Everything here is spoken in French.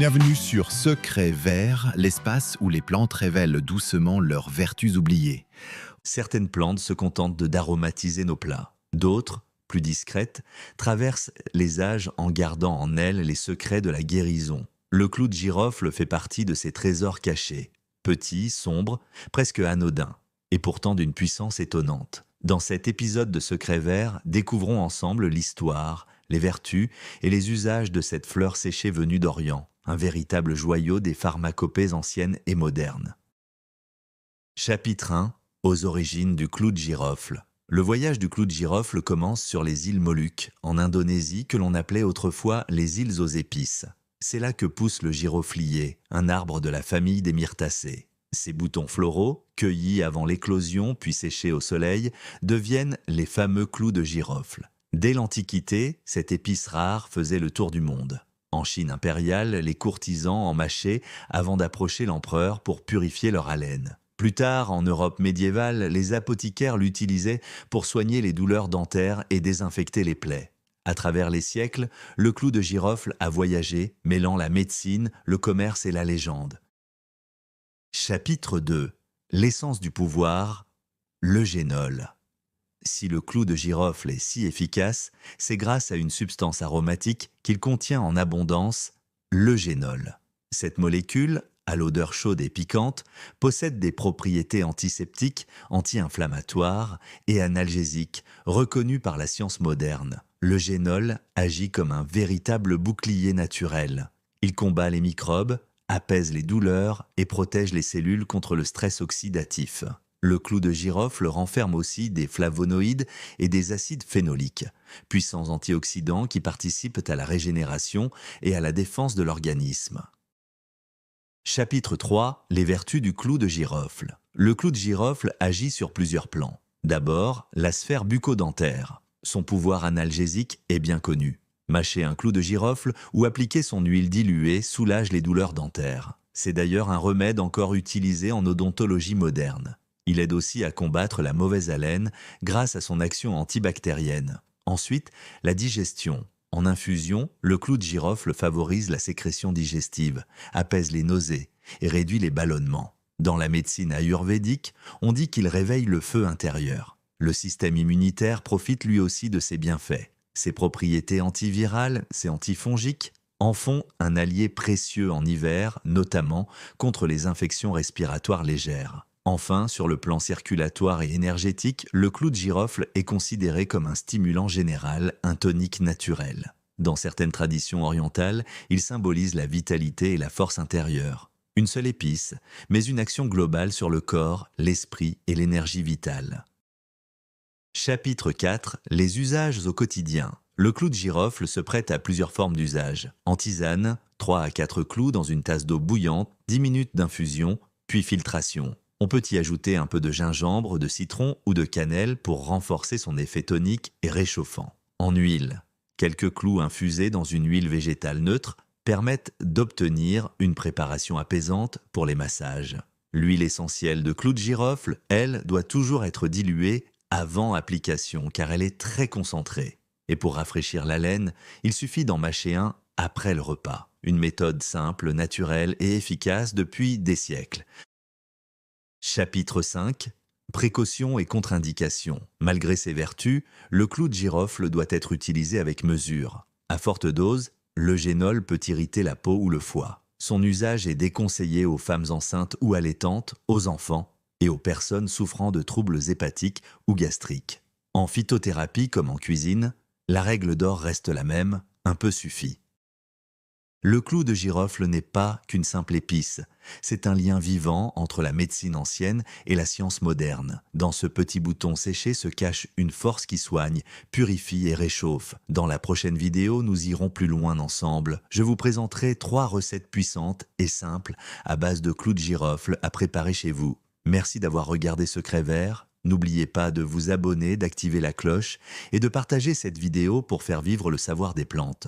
Bienvenue sur Secret Vert, l'espace où les plantes révèlent doucement leurs vertus oubliées. Certaines plantes se contentent d'aromatiser nos plats. D'autres, plus discrètes, traversent les âges en gardant en elles les secrets de la guérison. Le clou de girofle fait partie de ces trésors cachés. Petit, sombre, presque anodin, et pourtant d'une puissance étonnante. Dans cet épisode de Secret Vert, découvrons ensemble l'histoire, les vertus et les usages de cette fleur séchée venue d'Orient, un véritable joyau des pharmacopées anciennes et modernes. Chapitre 1. Aux origines du clou de girofle. Le voyage du clou de girofle commence sur les îles Moluques, en Indonésie, que l'on appelait autrefois les îles aux épices. C'est là que pousse le giroflier, un arbre de la famille des myrtacées. Ces boutons floraux, cueillis avant l'éclosion puis séchés au soleil, deviennent les fameux clous de girofle. Dès l'Antiquité, cette épice rare faisait le tour du monde. En Chine impériale, les courtisans en mâchaient avant d'approcher l'empereur pour purifier leur haleine. Plus tard, en Europe médiévale, les apothicaires l'utilisaient pour soigner les douleurs dentaires et désinfecter les plaies. À travers les siècles, le clou de girofle a voyagé, mêlant la médecine, le commerce et la légende. Chapitre 2. L'essence du pouvoir, le génol. Si le clou de girofle est si efficace, c'est grâce à une substance aromatique qu'il contient en abondance, le génol. Cette molécule, à l'odeur chaude et piquante, possède des propriétés antiseptiques, anti-inflammatoires et analgésiques reconnues par la science moderne. Le génol agit comme un véritable bouclier naturel. Il combat les microbes, apaise les douleurs et protège les cellules contre le stress oxydatif. Le clou de girofle renferme aussi des flavonoïdes et des acides phénoliques, puissants antioxydants qui participent à la régénération et à la défense de l'organisme. Chapitre 3. Les vertus du clou de girofle. Le clou de girofle agit sur plusieurs plans. D'abord, la sphère bucco-dentaire. Son pouvoir analgésique est bien connu. Mâcher un clou de girofle ou appliquer son huile diluée soulage les douleurs dentaires. C'est d'ailleurs un remède encore utilisé en odontologie moderne. Il aide aussi à combattre la mauvaise haleine grâce à son action antibactérienne. Ensuite, la digestion. En infusion, le clou de girofle favorise la sécrétion digestive, apaise les nausées et réduit les ballonnements. Dans la médecine ayurvédique, on dit qu'il réveille le feu intérieur. Le système immunitaire profite lui aussi de ses bienfaits. Ses propriétés antivirales, ses antifongiques, en font un allié précieux en hiver, notamment contre les infections respiratoires légères. Enfin, sur le plan circulatoire et énergétique, le clou de girofle est considéré comme un stimulant général, un tonique naturel. Dans certaines traditions orientales, il symbolise la vitalité et la force intérieure. Une seule épice, mais une action globale sur le corps, l'esprit et l'énergie vitale. Chapitre 4. Les usages au quotidien. Le clou de girofle se prête à plusieurs formes d'usage. En tisane, 3 à 4 clous dans une tasse d'eau bouillante, 10 minutes d'infusion, puis filtration. On peut y ajouter un peu de gingembre, de citron ou de cannelle pour renforcer son effet tonique et réchauffant. En huile, quelques clous infusés dans une huile végétale neutre permettent d'obtenir une préparation apaisante pour les massages. L'huile essentielle de clou de girofle, elle, doit toujours être diluée avant application car elle est très concentrée. Et pour rafraîchir la laine, il suffit d'en mâcher un après le repas. Une méthode simple, naturelle et efficace depuis des siècles. Chapitre 5. Précautions et contre-indications. Malgré ses vertus, le clou de girofle doit être utilisé avec mesure. À forte dose, le génol peut irriter la peau ou le foie. Son usage est déconseillé aux femmes enceintes ou allaitantes, aux enfants et aux personnes souffrant de troubles hépatiques ou gastriques. En phytothérapie comme en cuisine, la règle d'or reste la même, un peu suffit. Le clou de girofle n'est pas qu'une simple épice, c'est un lien vivant entre la médecine ancienne et la science moderne. Dans ce petit bouton séché se cache une force qui soigne, purifie et réchauffe. Dans la prochaine vidéo, nous irons plus loin ensemble. Je vous présenterai 3 recettes puissantes et simples à base de clou de girofle à préparer chez vous. Merci d'avoir regardé Secret Vert. N'oubliez pas de vous abonner, d'activer la cloche et de partager cette vidéo pour faire vivre le savoir des plantes.